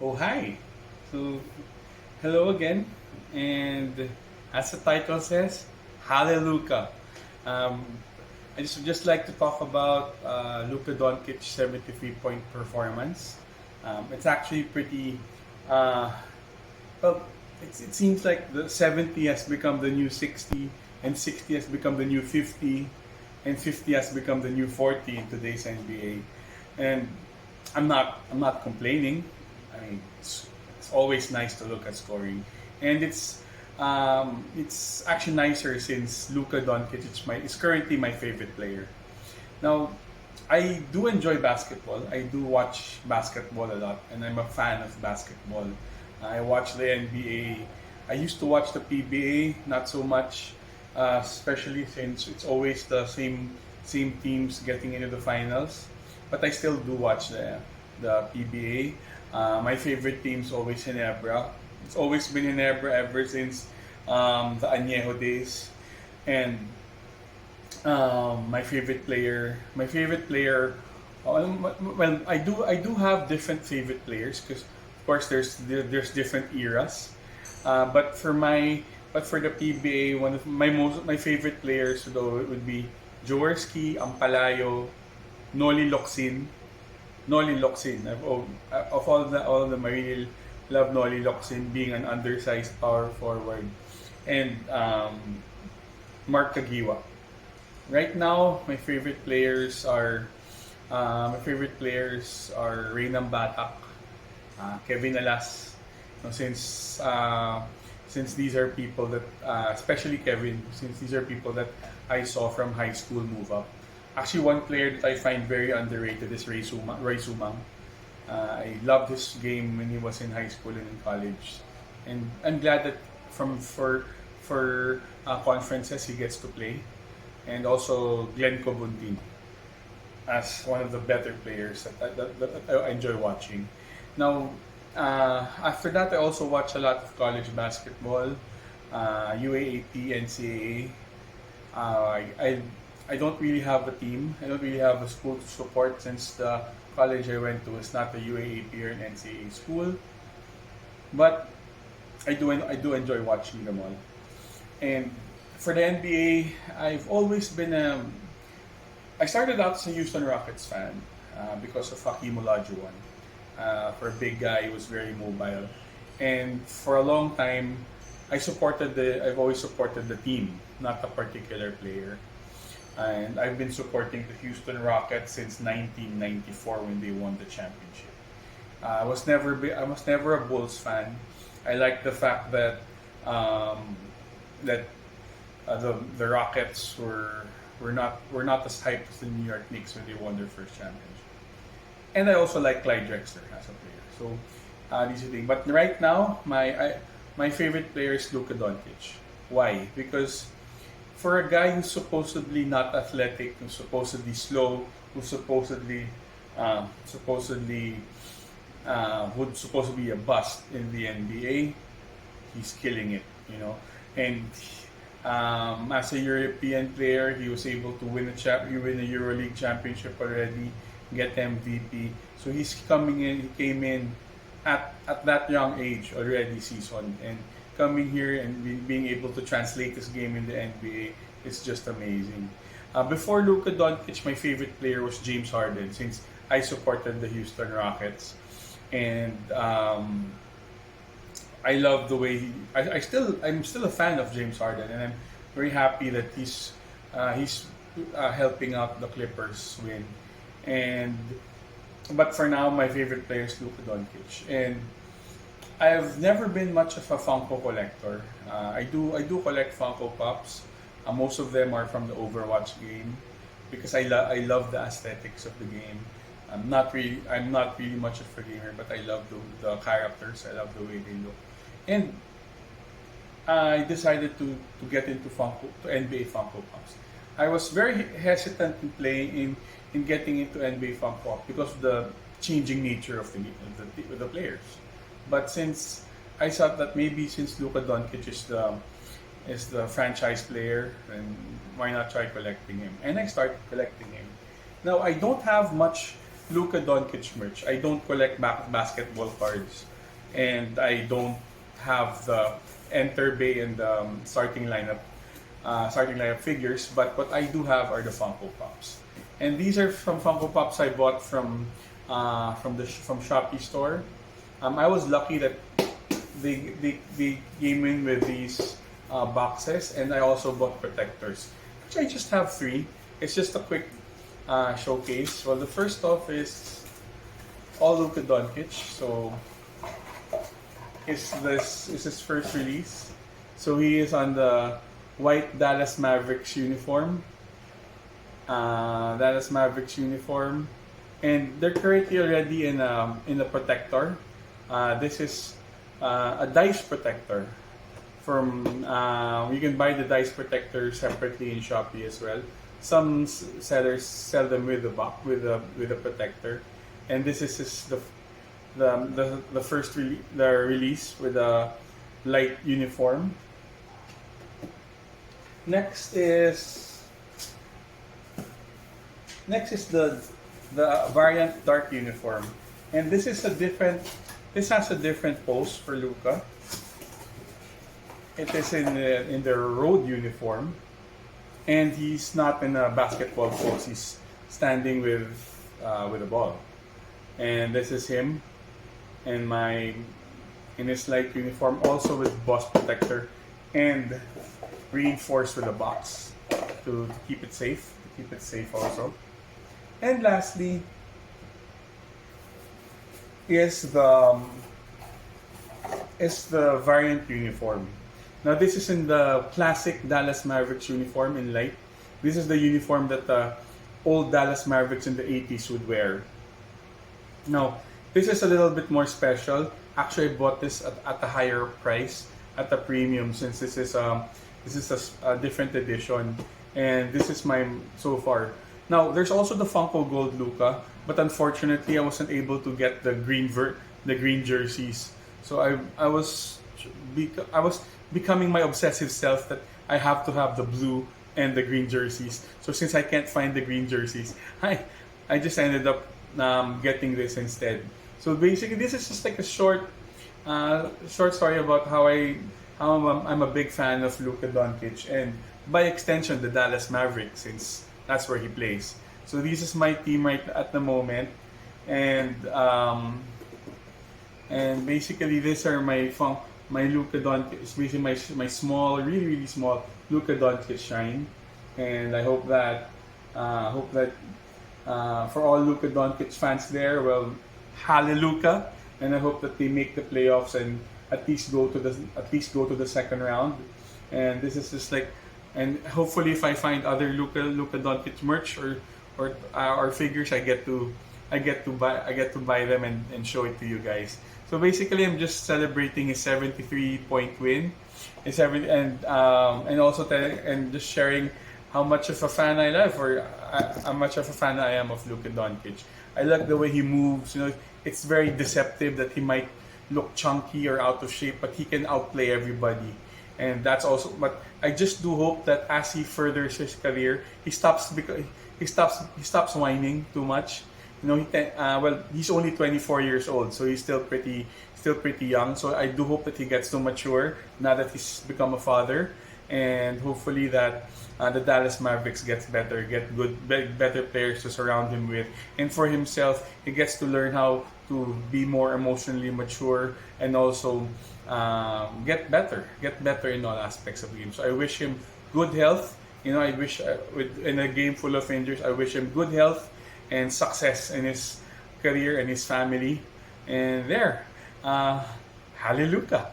Oh, hi. So, hello again. And as the title says, HalleLuka. Um, I just like to talk about Luka Doncic 73-point performance. It's actually pretty, uh, well, it seems like the 70 has become the new 60, and 60 has become the new 50, and 50 has become the new 40 in today's NBA. And I'm not complaining. I mean, it's always nice to look at scoring, and it's actually nicer since Luka Doncic is currently my favorite player. Now, I do enjoy basketball. I do watch basketball a lot, and I'm a fan of basketball. I watch the NBA. I used to watch the PBA, not so much, especially since it's always the same teams getting into the finals. But I still do watch the PBA. My favorite team's always Ginebra. It's always been Ginebra ever since the Añejo days, and my favorite player. Well, I do have different favorite players because of course there's different eras. But for the PBA, one of my favorite players though would be Jaworski, Ampalayo, Noli Locsin. Noli Locsin. Of all of them, I really love Noli Locsin being an undersized power forward, and Mark Kagiwa. Right now, my favorite players are Reynam Batak, Kevin Alas. No, since these are people that, especially Kevin, since these are people that I saw from high school move up. Actually, one player that I find very underrated is Ray Sumang. I loved his game when he was in high school and in college, and I'm glad that for conferences he gets to play, and also Glenn Cobuntin as one of the better players that I enjoy watching. Now, after that, I also watch a lot of college basketball, UAAP, NCAA. I don't really have a team. I don't really have a school to support since the college I went to is not a UAAP or an NCAA school. But I do enjoy watching them all. And for the NBA, I've always been I started out as a Houston Rockets fan because of Hakeem Olajuwon. For a big guy, he was very mobile, and for a long time, I've always supported the team, not a particular player. And I've been supporting the Houston Rockets since 1994 when they won the championship. I was never a Bulls fan. I like the fact that that the Rockets were not as hyped as the New York Knicks when they won their first championship. And I also like Clyde Drexler as a player. So these are things. But right now, my favorite player is Luka Doncic. Why? Because for a guy who's supposedly not athletic, who's supposedly slow, who's would supposedly be a bust in the NBA, he's killing it, And as a European player, he was able to win a EuroLeague championship already, get MVP. So he came in at that young age already seasoned, and coming here and being able to translate this game in the NBA is just amazing. Before Luka Doncic, my favorite player was James Harden since I supported the Houston Rockets, and I love the way I'm still a fan of James Harden, and I'm very happy that he's helping out the Clippers win. And but for now, my favorite player is Luka Doncic, and I've never been much of a Funko collector. I do collect Funko Pops. Most of them are from the Overwatch game because I love the aesthetics of the game. I'm not really much of a gamer, but I love the characters. I love the way they look, and I decided to get into NBA Funko Pops. I was very hesitant in getting into NBA Funko Pop because of the changing nature of the players. But since I thought that maybe since Luka Doncic is the franchise player, then why not try collecting him? And I started collecting him. Now I don't have Luka Doncic merch. I don't collect basketball cards, and I don't have the enter bay and the starting lineup figures. But what I do have are the Funko Pops, and these are from Funko Pops I bought from Shopee store. I was lucky that they came in with these boxes, and I also bought protectors, which I just have three. It's just a quick showcase. Well, the first off is all Luka Doncic. So this is his first release. So he is on the white Dallas Mavericks uniform. And they're currently already in a protector. This is a dice protector. You can buy the dice protector separately in Shopee as well. Some sellers sell them with the protector, and this is just the first release with a light uniform. Next is the variant dark uniform, and this has a different pose for Luka. It is in the road uniform, and he's not in a basketball pose. He's standing with a ball, and this is him in his light uniform, also with bust protector and reinforced with a box to keep it safe. Also. And lastly is the variant uniform. Now this is in the classic Dallas Mavericks uniform in light. This is the uniform that the old Dallas Mavericks in the 80s would wear. Now, this is a little bit more special. Actually, I bought this at a higher price, at a premium, since this is a different edition, and this is my so far. Now, there's also the Funko Gold Luka, but unfortunately, I wasn't able to get the green jerseys. So I was becoming my obsessive self that I have to have the blue and the green jerseys. So since I can't find the green jerseys, I just ended up getting this instead. So basically, this is just like a short story about how I'm a big fan of Luka Doncic, and by extension the Dallas Mavericks, since that's where he plays. So this is my team right at the moment, and basically these are my Luka Doncic. It's basically my small, really small Luka Doncic shine, and I hope that for all Luka Doncic fans there, well, HalleLuka, and I hope that they make the playoffs and at least go to the second round. And this is just like, and hopefully if I find other Luka Doncic merch or figures, I get to buy them and show it to you guys. So basically, I'm just celebrating his 73-point win, and also and just sharing how much of a fan I love, or how much of a fan I am of Luka Doncic. I like the way he moves. It's very deceptive that he might look chunky or out of shape, but he can outplay everybody. And that's also. But I just do hope that as he furthers his career, he stops whining too much. He's only 24 years old, so he's still pretty young. So I do hope that he gets to mature now that he's become a father, and hopefully that the Dallas Mavericks get better players to surround him with, and for himself, he gets to learn how to be more emotionally mature and also get better in all aspects of the game. So I wish him good health. I wish in a game full of injuries, I wish him good health and success in his career and his family. And HalleLuka.